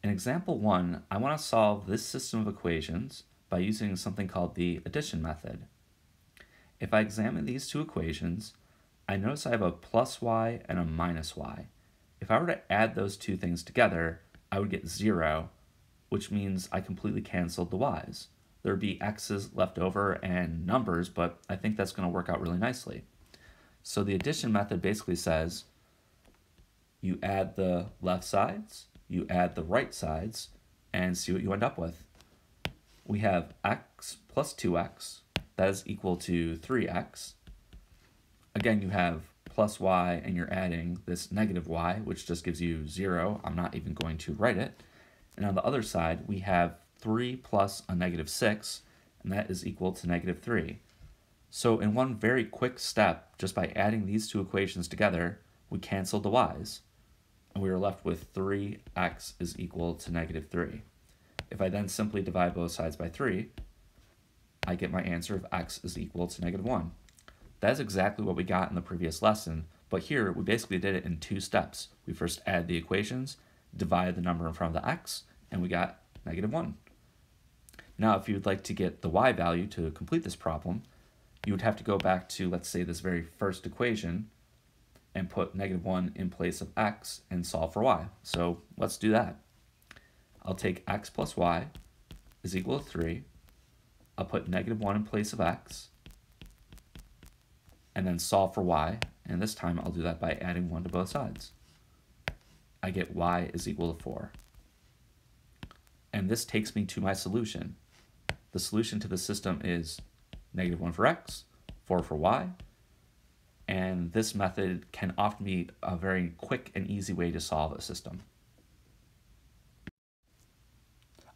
In example 1, I want to solve this system of equations by using something called the addition method. If I examine these two equations, I notice I have a plus y and a minus y. If I were to add those two things together, I would get 0, which means I completely canceled the y's. There would be x's left over and numbers, but I think that's going to work out really nicely. So the addition method basically says you add the left sides, you add the right sides, and see what you end up with. We have x plus 2x, that is equal to 3x. Again, you have plus y, and you're adding this negative y, which just gives you 0. I'm not even going to write it. And on the other side, we have 3 plus a negative 6, and that is equal to negative 3. So in one very quick step, just by adding these two equations together, we canceled the y's. And we are left with 3x is equal to negative 3. If I then simply divide both sides by 3, I get my answer of x is equal to negative 1. That is exactly what we got in the previous lesson, but here we basically did it in 2 steps. We first add the equations, divide the number in front of the x, and we got negative 1. Now if you'd like to get the y value to complete this problem, you would have to go back to, let's say, this very first equation and put negative 1 in place of x and solve for y. So let's do that. I'll take x plus y is equal to 3. I'll put negative 1 in place of x and then solve for y. And this time I'll do that by adding 1 to both sides. I get y is equal to 4. And this takes me to my solution. The solution to the system is negative 1 for x, 4 for y, and this method can often be a very quick and easy way to solve a system.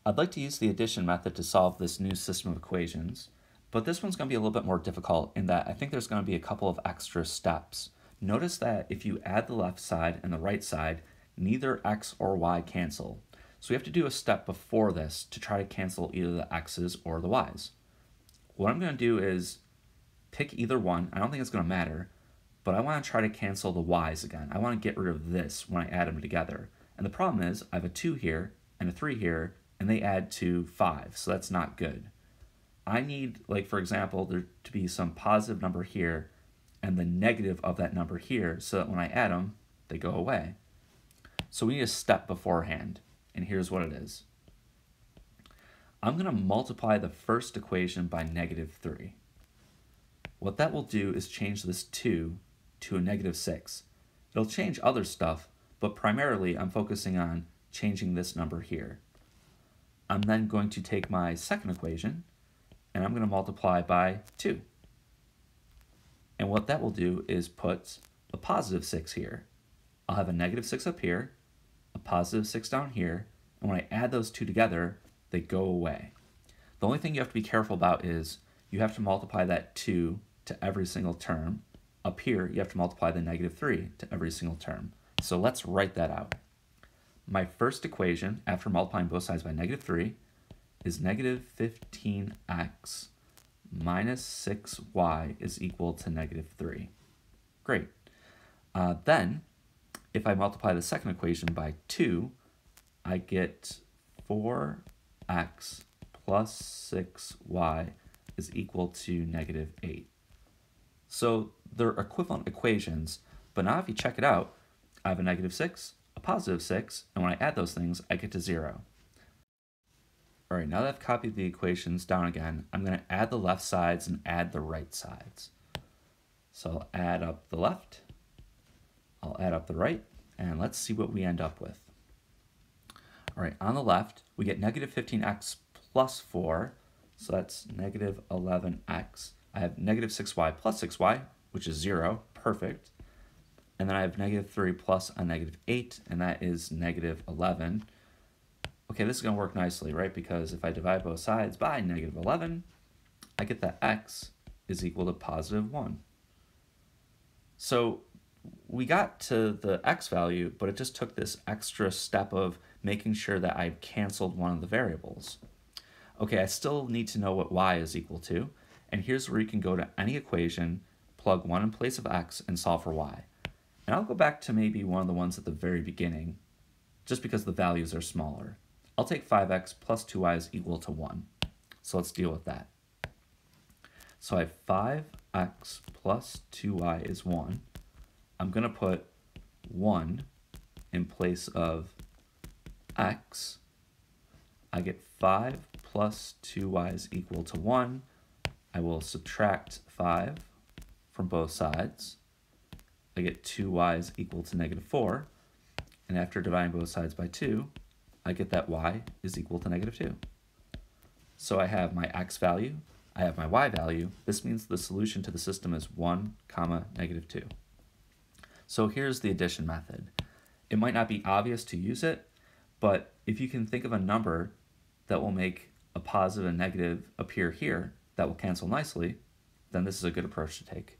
I'd like to use the addition method to solve this new system of equations, but this one's going to be a little bit more difficult in that I think there's going to be a couple of extra steps. Notice that if you add the left side and the right side, neither x or y cancel. So we have to do a step before this to try to cancel either the x's or the y's. What I'm going to do is pick either one. I don't think it's going to matter, but I want to try to cancel the y's again. I want to get rid of this when I add them together. And the problem is I have a 2 here and a 3 here, and they add to 5, so that's not good. I need, like for example, there to be some positive number here and the negative of that number here so that when I add them, they go away. So we need a step beforehand, and here's what it is. I'm going to multiply the first equation by negative 3. What that will do is change this 2 to a negative 6. It'll change other stuff, but primarily I'm focusing on changing this number here. I'm then going to take my second equation, and I'm going to multiply by 2. And what that will do is put a positive 6 here. I'll have a negative 6 up here, a positive 6 down here, and when I add those two together, they go away. The only thing you have to be careful about is you have to multiply that 2 to every single term. Up here, you have to multiply the negative 3 to every single term. So let's write that out. My first equation, after multiplying both sides by negative 3, is negative 15x minus 6y is equal to negative 3. Great. Then, if I multiply the second equation by 2, I get 4x plus 6y is equal to negative 8. So they're equivalent equations, but now if you check it out, I have a negative 6, a positive 6, and when I add those things, I get to 0. All right, now that I've copied the equations down again, I'm going to add the left sides and add the right sides. So I'll add up the left, I'll add up the right, and let's see what we end up with. All right, on the left, we get negative 15x plus 4, so that's negative 11x. I have negative 6y plus 6y, which is 0, perfect. And then I have negative 3 plus a negative 8, and that is negative 11. Okay, this is going to work nicely, right? Because if I divide both sides by negative 11, I get that x is equal to positive 1. So we got to the x value, but it just took this extra step of making sure that I canceled one of the variables. Okay, I still need to know what y is equal to, and here's where you can go to any equation, plug 1 in place of x, and solve for y. And I'll go back to maybe one of the ones at the very beginning just because the values are smaller. I'll take 5x plus 2y is equal to 1. So let's deal with that. So I have 5x plus 2y is 1. I'm going to put 1 in place of x. I get 5 plus 2y is equal to 1. I will subtract 5 from both sides. I get 2y is equal to negative 4. And after dividing both sides by 2, I get that y is equal to negative 2. So I have my x value, I have my y value. This means the solution to the system is 1, negative 2. So here's the addition method. It might not be obvious to use it, but if you can think of a number that will make a positive and negative appear here that will cancel nicely, then this is a good approach to take.